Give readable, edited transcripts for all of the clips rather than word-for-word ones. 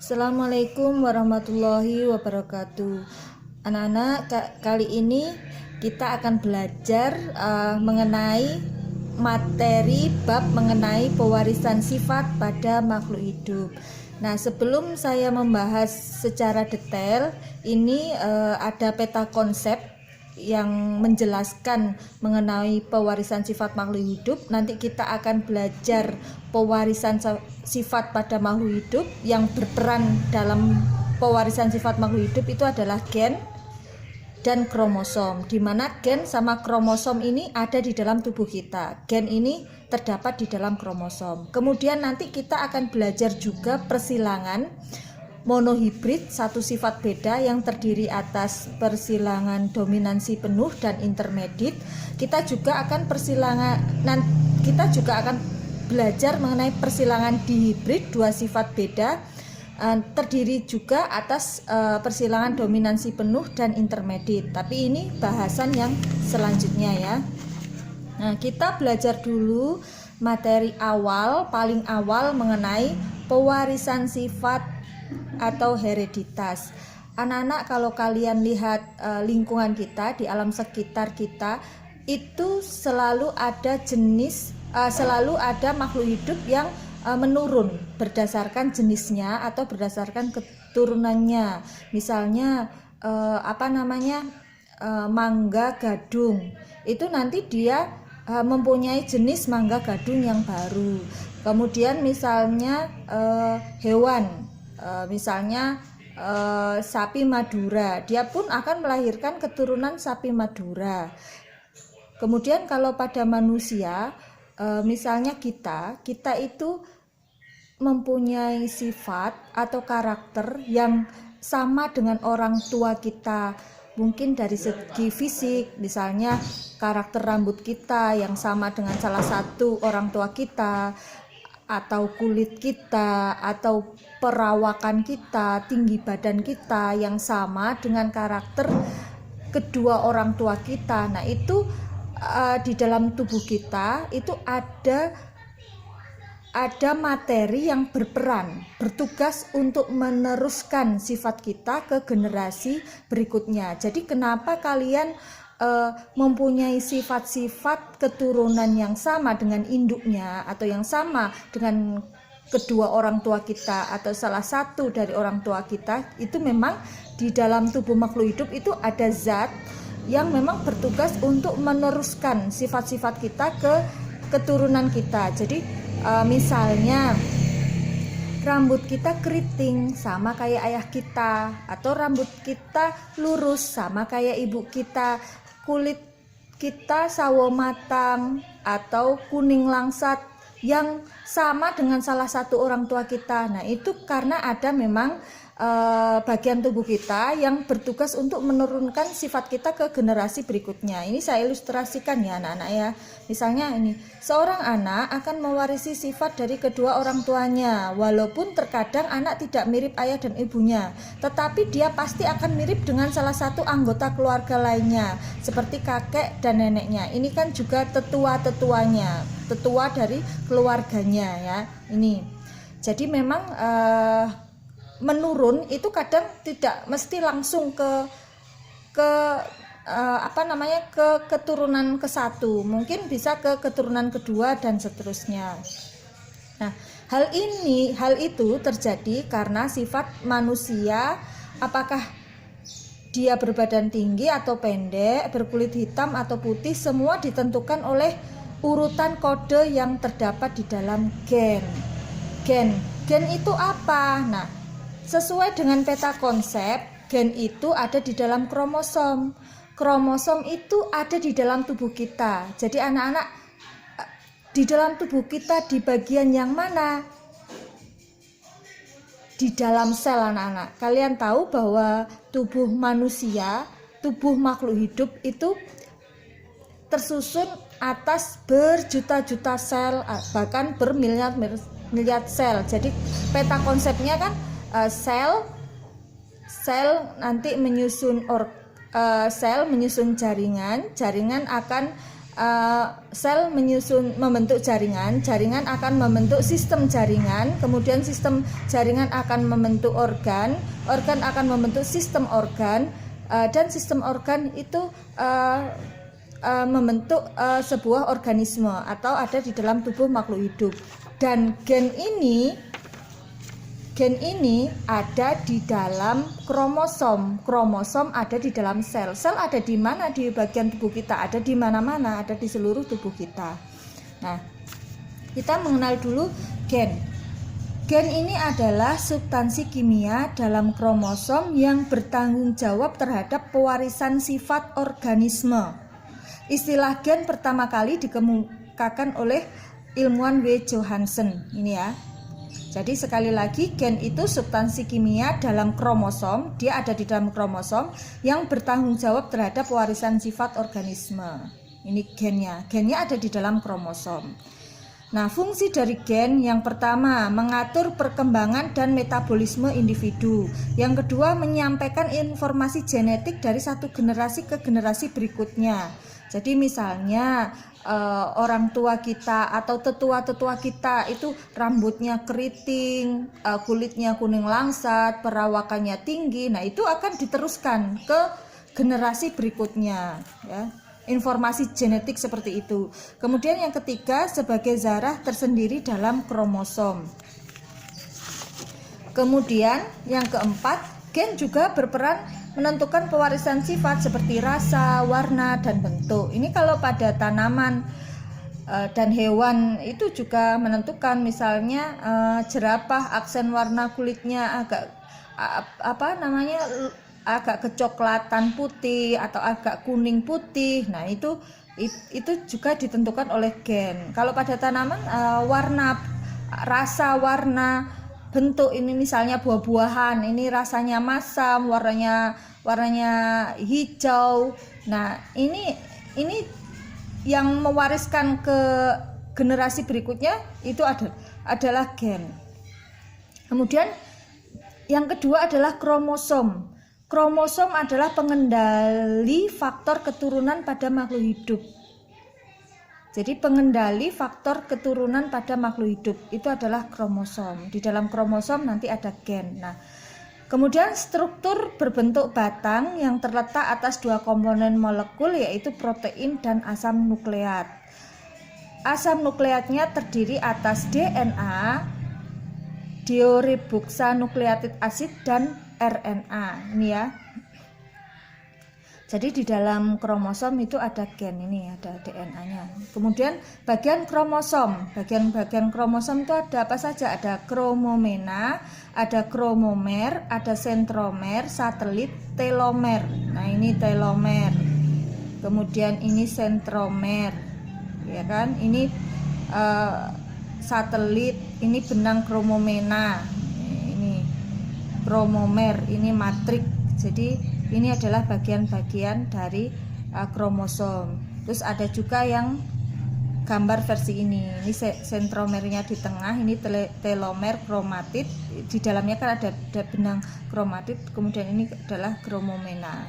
Assalamualaikum warahmatullahi wabarakatuh. Anak-anak, kali ini kita akan belajar mengenai materi bab mengenai pewarisan sifat pada makhluk hidup. Nah, sebelum saya membahas secara detail, ini ada peta konsep yang menjelaskan mengenai pewarisan sifat makhluk hidup. Nanti kita akan belajar pewarisan sifat pada makhluk hidup. Yang berperan dalam pewarisan sifat makhluk hidup itu adalah gen dan kromosom, di mana gen sama kromosom ini ada di dalam tubuh kita. Gen ini terdapat di dalam kromosom. Kemudian nanti kita akan belajar juga persilangan monohibrid, satu sifat beda yang terdiri atas persilangan dominansi penuh dan intermediate. Kita juga akan belajar mengenai persilangan dihibrid, dua sifat beda terdiri juga atas persilangan dominansi penuh dan intermediate. Tapi ini bahasan yang selanjutnya ya. Nah, kita belajar dulu materi awal, paling awal mengenai pewarisan sifat atau hereditas. Anak-anak, kalau kalian lihat lingkungan kita, di alam sekitar kita, itu selalu ada selalu ada makhluk hidup yang menurun berdasarkan jenisnya atau berdasarkan keturunannya. Misalnya mangga gadung, itu nanti dia mempunyai jenis mangga gadung yang baru. Kemudian misalnya hewan, sapi Madura, dia pun akan melahirkan keturunan sapi Madura. Kemudian kalau pada manusia, misalnya kita itu mempunyai sifat atau karakter yang sama dengan orang tua kita. Mungkin dari segi fisik, misalnya karakter rambut kita yang sama dengan salah satu orang tua kita, atau kulit kita, atau perawakan kita, tinggi badan kita yang sama dengan karakter kedua orang tua kita. Nah, itu di dalam tubuh kita itu ada materi yang bertugas untuk meneruskan sifat kita ke generasi berikutnya. Jadi kenapa kalian mempunyai sifat-sifat keturunan yang sama dengan induknya, atau yang sama dengan kedua orang tua kita, atau salah satu dari orang tua kita, itu memang di dalam tubuh makhluk hidup itu ada zat yang memang bertugas untuk meneruskan sifat-sifat kita ke keturunan kita. Jadi misalnya rambut kita keriting sama kayak ayah kita, atau rambut kita lurus sama kayak ibu kita, kulit kita sawo matang atau kuning langsat yang sama dengan salah satu orang tua kita. Nah, itu karena ada memang bagian tubuh kita yang bertugas untuk menurunkan sifat kita ke generasi berikutnya. Ini saya ilustrasikan ya anak-anak ya. Misalnya ini, seorang anak akan mewarisi sifat dari kedua orang tuanya. Walaupun terkadang anak tidak mirip ayah dan ibunya, tetapi dia pasti akan mirip dengan salah satu anggota keluarga lainnya, seperti kakek dan neneknya. Ini kan juga tetua dari keluarganya ya. Ini. Jadi memang menurun itu kadang tidak mesti langsung ke keturunan ke-1, mungkin bisa ke keturunan kedua dan seterusnya. Nah, hal itu terjadi karena sifat manusia, apakah dia berbadan tinggi atau pendek, berkulit hitam atau putih, semua ditentukan oleh urutan kode yang terdapat di dalam gen. Gen itu apa? Nah, sesuai dengan peta konsep, gen itu ada di dalam kromosom. Kromosom itu ada di dalam tubuh kita. Jadi anak-anak, di dalam tubuh kita di bagian yang mana? Di dalam sel anak-anak. Kalian tahu bahwa tubuh manusia, tubuh makhluk hidup itu tersusun atas berjuta-juta sel, bahkan bermiliar-miliar sel. Jadi peta konsepnya kan sel nanti menyusun jaringan akan sel membentuk jaringan, jaringan akan membentuk sistem jaringan, kemudian sistem jaringan akan membentuk organ, organ akan membentuk sistem organ, dan sistem organ itu membentuk sebuah organisme atau ada di dalam tubuh makhluk hidup. Dan gen ini ada di dalam kromosom. Kromosom ada di dalam sel. Sel ada di mana di bagian tubuh kita? Ada di mana-mana, ada di seluruh tubuh kita. Nah, kita mengenal dulu gen. Gen ini adalah substansi kimia dalam kromosom yang bertanggung jawab terhadap pewarisan sifat organisme. Istilah gen pertama kali dikemukakan oleh ilmuwan W. Johansen. Ini ya. Jadi sekali lagi, gen itu substansi kimia dalam kromosom, dia ada di dalam kromosom yang bertanggung jawab terhadap pewarisan sifat organisme. Ini gennya ada di dalam kromosom. Nah, fungsi dari gen yang pertama mengatur perkembangan dan metabolisme individu. Yang kedua menyampaikan informasi genetik dari satu generasi ke generasi berikutnya. Jadi misalnya orang tua kita atau tetua-tetua kita itu rambutnya keriting, kulitnya kuning langsat, perawakannya tinggi. Nah, itu akan diteruskan ke generasi berikutnya ya. Informasi genetik seperti itu. Kemudian yang ketiga sebagai zarah tersendiri dalam kromosom. Kemudian yang keempat, gen juga berperan menentukan pewarisan sifat seperti rasa, warna, dan bentuk. Ini kalau pada tanaman dan hewan itu juga menentukan, misalnya jerapah aksen warna kulitnya agak agak kecoklatan putih atau agak kuning putih. Nah, itu juga ditentukan oleh gen. Kalau pada tanaman warna, rasa, warna, bentuk, ini misalnya buah-buahan, ini rasanya masam, warnanya hijau. Nah, ini yang mewariskan ke generasi berikutnya itu adalah gen. Kemudian yang kedua adalah kromosom. Kromosom adalah pengendali faktor keturunan pada makhluk hidup. Jadi pengendali faktor keturunan pada makhluk hidup itu adalah kromosom. Di dalam kromosom nanti ada gen. Nah, kemudian struktur berbentuk batang yang terletak atas dua komponen molekul yaitu protein dan asam nukleat. Asam nukleatnya terdiri atas DNA, deoksiribonukleotida asid, dan RNA. Ini ya. Jadi di dalam kromosom itu ada gen, ini ada DNA-nya. Kemudian bagian kromosom itu ada apa saja? Ada kromomena, ada kromomer, ada sentromer, satelit, telomer. Nah, ini telomer. Kemudian ini sentromer. Ya kan? Ini satelit, ini benang kromomena. Ini kromomer, ini matrik. Jadi ini adalah bagian-bagian dari kromosom. Terus ada juga yang gambar versi ini sentromernya di tengah, ini telomer, kromatid. Di dalamnya kan ada benang kromatid. Kemudian ini adalah kromomena.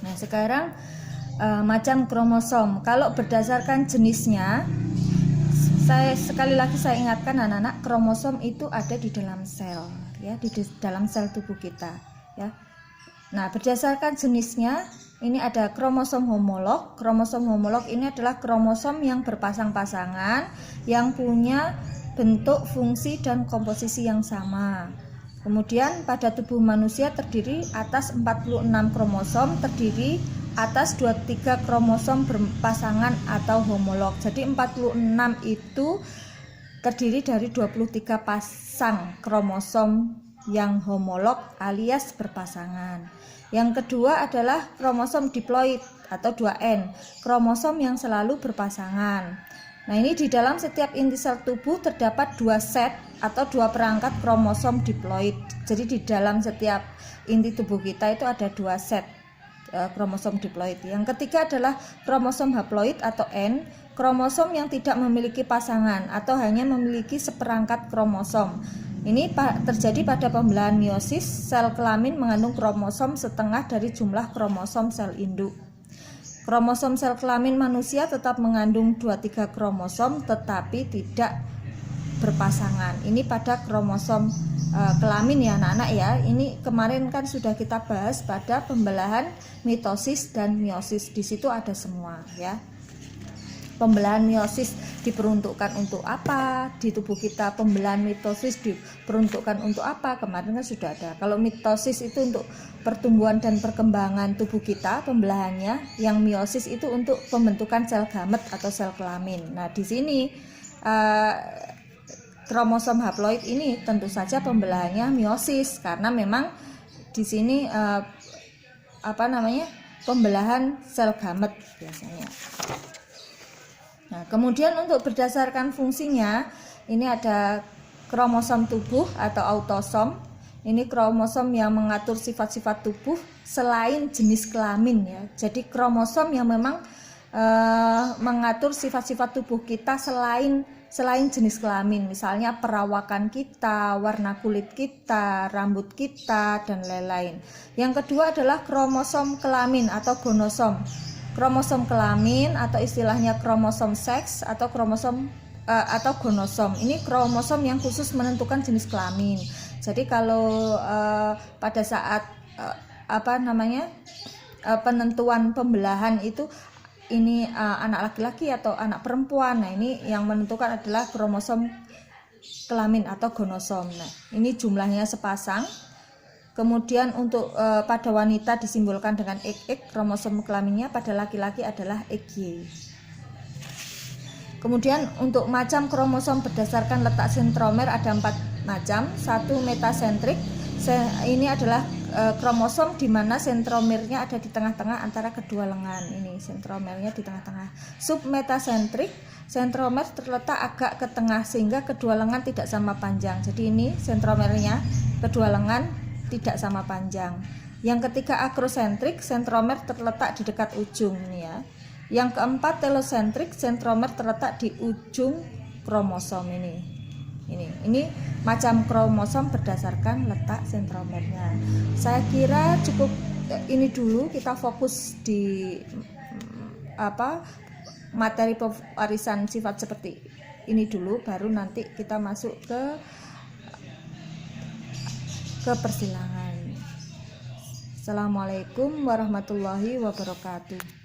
Nah, sekarang macam kromosom. Kalau berdasarkan jenisnya, sekali lagi saya ingatkan anak-anak, kromosom itu ada di dalam sel ya, di dalam sel tubuh kita ya. Nah, berdasarkan jenisnya ini ada kromosom homolog. Kromosom homolog ini adalah kromosom yang berpasang-pasangan yang punya bentuk, fungsi, dan komposisi yang sama. Kemudian pada tubuh manusia terdiri atas 46 kromosom, terdiri atas 23 kromosom berpasangan atau homolog. Jadi 46 itu terdiri dari 23 pasang kromosom yang homolog alias berpasangan. Yang kedua adalah kromosom diploid atau 2N, kromosom yang selalu berpasangan. Nah, ini di dalam setiap inti sel tubuh terdapat 2 set atau 2 perangkat kromosom diploid. Jadi di dalam setiap inti tubuh kita itu ada 2 set kromosom diploid. Yang ketiga adalah kromosom haploid atau N, kromosom yang tidak memiliki pasangan atau hanya memiliki seperangkat kromosom. Ini terjadi pada pembelahan meiosis. Sel kelamin mengandung kromosom setengah dari jumlah kromosom sel induk. Kromosom sel kelamin manusia tetap mengandung 23 kromosom tetapi tidak berpasangan. Ini pada kromosom kelamin ya anak-anak ya. Ini kemarin kan sudah kita bahas pada pembelahan mitosis dan meiosis. Di situ ada semua ya. Pembelahan meiosis diperuntukkan untuk apa di tubuh kita, pembelahan mitosis diperuntukkan untuk apa, kemarin kan sudah ada. Kalau mitosis itu untuk pertumbuhan dan perkembangan tubuh kita pembelahannya, yang meiosis itu untuk pembentukan sel gamet atau sel kelamin. Nah di sini kromosom haploid ini tentu saja pembelahannya meiosis karena memang di sini pembelahan sel gamet biasanya. Nah, kemudian untuk berdasarkan fungsinya, ini ada kromosom tubuh atau autosom. Ini kromosom yang mengatur sifat-sifat tubuh selain jenis kelamin ya. Jadi kromosom yang memang mengatur sifat-sifat tubuh kita selain jenis kelamin. Misalnya perawakan kita, warna kulit kita, rambut kita, dan lain-lain. Yang kedua adalah kromosom kelamin atau gonosom. Kromosom kelamin atau istilahnya kromosom seks atau kromosom atau gonosom. Ini kromosom yang khusus menentukan jenis kelamin. Jadi kalau pada saat penentuan pembelahan itu ini anak laki-laki atau anak perempuan. Nah, ini yang menentukan adalah kromosom kelamin atau gonosom. Nah, ini jumlahnya sepasang. Kemudian untuk pada wanita disimbolkan dengan XX, kromosom kelaminnya, pada laki-laki adalah XY. Kemudian untuk macam kromosom berdasarkan letak sentromer ada 4 macam. Satu metasentrik, ini adalah kromosom di mana sentromernya ada di tengah-tengah antara kedua lengan. Ini sentromernya di tengah-tengah. Submetasentrik, sentromer terletak agak ke tengah sehingga kedua lengan tidak sama panjang. Jadi ini sentromernya kedua lengan tidak sama panjang. Yang ketiga akrosentrik, sentromer terletak di dekat ujung nih ya. Yang keempat telosentrik, sentromer terletak di ujung kromosom ini. Ini macam kromosom berdasarkan letak sentromernya. Saya kira cukup ini dulu, kita fokus di materi pewarisan sifat seperti ini dulu, baru nanti kita masuk ke persilangan. Assalamualaikum warahmatullahi wabarakatuh.